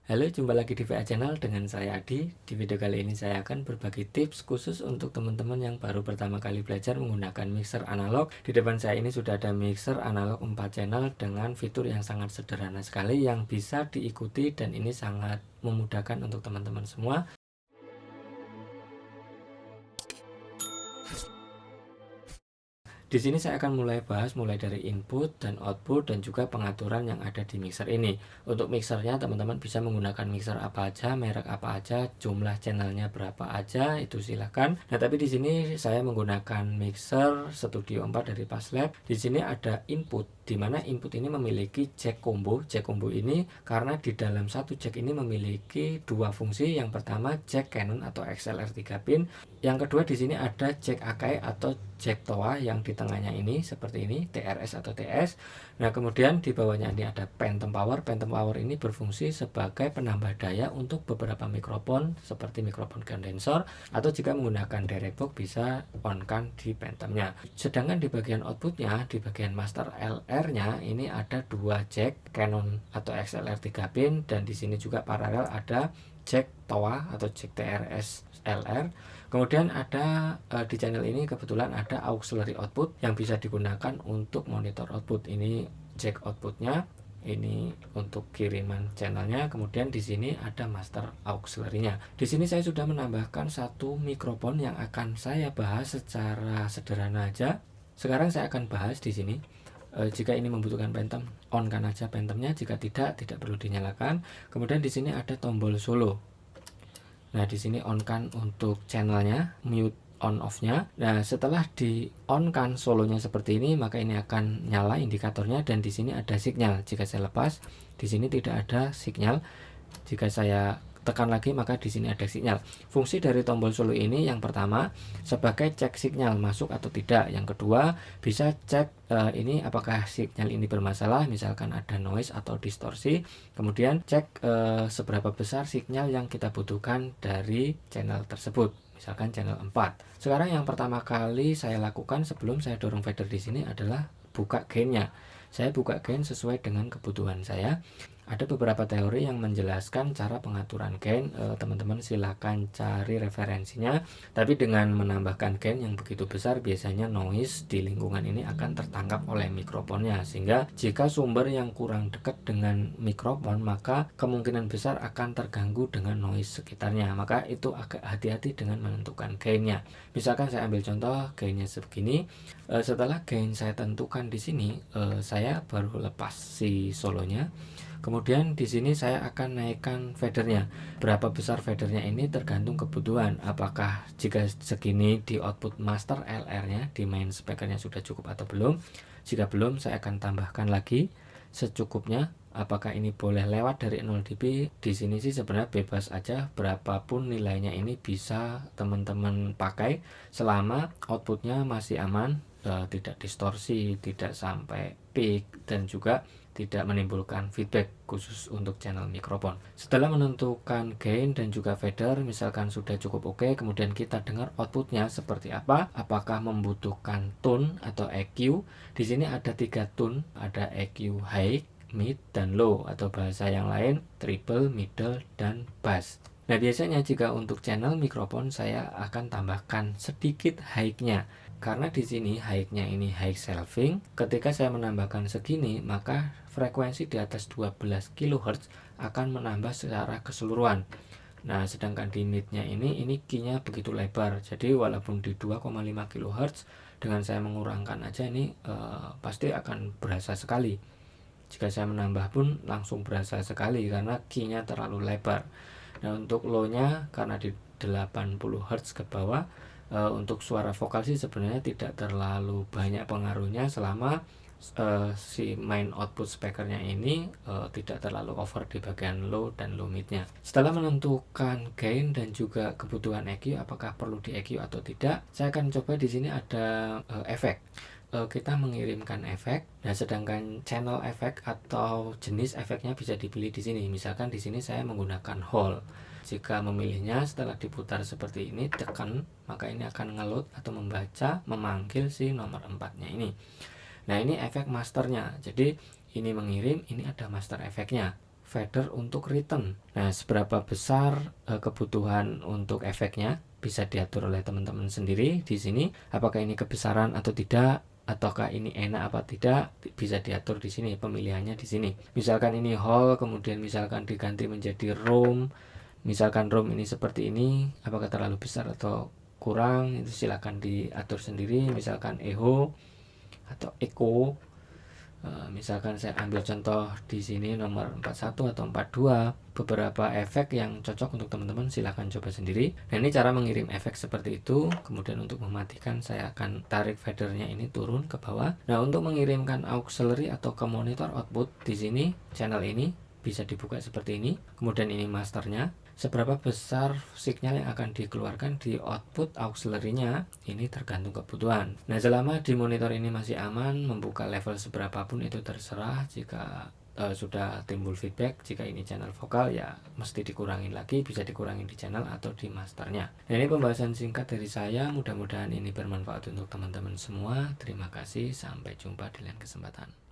Halo, jumpa lagi di VA Channel dengan saya Adi. Di video kali ini saya akan berbagi tips khusus untuk teman-teman yang baru pertama kali belajar menggunakan mixer analog. Di depan saya ini sudah ada mixer analog 4 channel dengan fitur yang sangat sederhana sekali yang bisa diikuti, dan ini sangat memudahkan untuk teman-teman semua. Di sini saya akan mulai bahas mulai dari input dan output dan juga pengaturan yang ada di mixer ini. Untuk mixernya teman-teman bisa menggunakan mixer apa aja, merek apa aja, jumlah channelnya berapa aja, itu silahkan. Nah, tapi di sini saya menggunakan mixer Studio 4 dari Paslab. Di sini ada input, di mana input ini memiliki jack combo. Jack combo ini karena di dalam satu jack ini memiliki dua fungsi. Yang pertama jack Canon atau XLR 3 pin. Yang kedua di sini ada jack Akai atau jack TOA yang di tengahnya ini seperti ini, TRS atau TS. Nah, kemudian di bawahnya ini ada phantom power. Phantom power ini berfungsi sebagai penambah daya untuk beberapa mikrofon seperti mikrofon kondensor, atau jika menggunakan direct box bisa on-kan di phantomnya. Sedangkan di bagian outputnya, di bagian master LR-nya ini ada dua jack Canon atau XLR 3 pin, dan di sini juga paralel ada jack TOA atau jack TRS LR. Kemudian ada di channel ini kebetulan ada auxiliary output yang bisa digunakan untuk monitor output. Ini jack outputnya, ini untuk kiriman channelnya. Kemudian di sini ada master auxiliary-nya. Di sini saya sudah menambahkan satu mikrofon yang akan saya bahas secara sederhana aja. Sekarang saya akan bahas di sini. Jika ini membutuhkan phantom, on-kan aja phantomnya. Jika tidak perlu dinyalakan. Kemudian di sini ada tombol solo. Nah, di sini on-kan untuk channelnya, mute on off-nya. Nah, setelah di on-kan solonya seperti ini, maka ini akan nyala indikatornya, dan di sini ada sinyal. Jika saya lepas, di sini tidak ada sinyal. Jika saya tekan lagi, maka di sini ada sinyal. Fungsi dari tombol solo ini yang pertama sebagai cek sinyal masuk atau tidak. Yang kedua bisa cek ini apakah sinyal ini bermasalah, misalkan ada noise atau distorsi. Kemudian cek seberapa besar sinyal yang kita butuhkan dari channel tersebut, misalkan channel 4. Sekarang yang pertama kali saya lakukan sebelum saya dorong fader di sini adalah buka gainnya. Saya buka gain sesuai dengan kebutuhan saya. Ada beberapa teori yang menjelaskan cara pengaturan gain, teman-teman silahkan cari referensinya. Tapi dengan menambahkan gain yang begitu besar, biasanya noise di lingkungan ini akan tertangkap oleh mikrofonnya, sehingga jika sumber yang kurang dekat dengan mikrofon, maka kemungkinan besar akan terganggu dengan noise sekitarnya. Maka itu agak hati-hati dengan menentukan gainnya. Misalkan saya ambil contoh gainnya sebegini. Setelah gain saya tentukan di sini, saya baru lepas si solonya. Kemudian di sini saya akan naikkan fadernya. Berapa besar fadernya ini tergantung kebutuhan. Apakah jika segini di output master LR-nya, di main speakernya sudah cukup atau belum. Jika belum, saya akan tambahkan lagi secukupnya. Apakah ini boleh lewat dari 0 dB? Di sini sih sebenarnya bebas aja, berapapun nilainya ini bisa teman-teman pakai selama outputnya masih aman, tidak distorsi, tidak sampai peak, dan juga tidak menimbulkan feedback khusus untuk channel mikrofon. Setelah menentukan gain dan juga fader, misalkan sudah cukup oke, kemudian kita dengar outputnya seperti apa. Apakah membutuhkan tone atau EQ? Di sini ada 3 tone, ada EQ high, mid, dan low, atau bahasa yang lain treble, middle, dan bass. Nah, biasanya jika untuk channel mikrofon saya akan tambahkan sedikit high-nya. Karena di sini high-nya ini high shelving, ketika saya menambahkan segini, maka frekuensi di atas 12 kHz akan menambah secara keseluruhan. Nah, sedangkan di mid-nya ini key-nya begitu lebar. Jadi walaupun di 2,5 kHz, dengan saya mengurangkan aja ini pasti akan berasa sekali. Jika saya menambah pun langsung berasa sekali karena key-nya terlalu lebar. Nah, untuk low-nya karena di 80 Hz ke bawah, untuk suara vokal sih sebenarnya tidak terlalu banyak pengaruhnya selama si main output speakernya ini tidak terlalu over di bagian low dan low midnya. Setelah menentukan gain dan juga kebutuhan EQ, apakah perlu di EQ atau tidak, saya akan coba di sini ada efek. Kita mengirimkan efek. Nah, sedangkan channel efek atau jenis efeknya bisa dipilih di sini. Misalkan di sini saya menggunakan hall. Jika memilihnya setelah diputar seperti ini, tekan, maka ini akan ngeload atau membaca, memanggil si nomor 4-nya ini. Nah, ini efek masternya. Jadi ini mengirim, ini ada master efeknya. fader untuk return. Nah, seberapa besar kebutuhan untuk efeknya bisa diatur oleh teman-teman sendiri di sini. Apakah ini kebesaran atau tidak, ataukah ini enak apa tidak, bisa diatur di sini, pemilihannya di sini. Misalkan ini whole, kemudian misalkan diganti menjadi room. Misalkan room ini seperti ini, apakah terlalu besar atau kurang, itu silakan diatur sendiri. Misalkan echo atau echo. Misalkan saya ambil contoh di sini nomor 41 atau 42, beberapa efek yang cocok untuk teman-teman silahkan coba sendiri. Nah, ini cara mengirim efek seperti itu. Kemudian untuk mematikan saya akan tarik fadernya ini turun ke bawah. Nah, untuk mengirimkan auxiliary atau ke monitor output di sini channel ini bisa dibuka seperti ini. Kemudian ini masternya. Seberapa besar signal yang akan dikeluarkan di output auxiliary-nya ini tergantung kebutuhan. Nah, selama di monitor ini masih aman, membuka level seberapapun itu terserah. Jika sudah timbul feedback, jika ini channel vokal ya mesti dikurangin lagi, bisa dikurangin di channel atau di masternya. Nah, ini pembahasan singkat dari saya, mudah-mudahan ini bermanfaat untuk teman-teman semua. Terima kasih, sampai jumpa di lain kesempatan.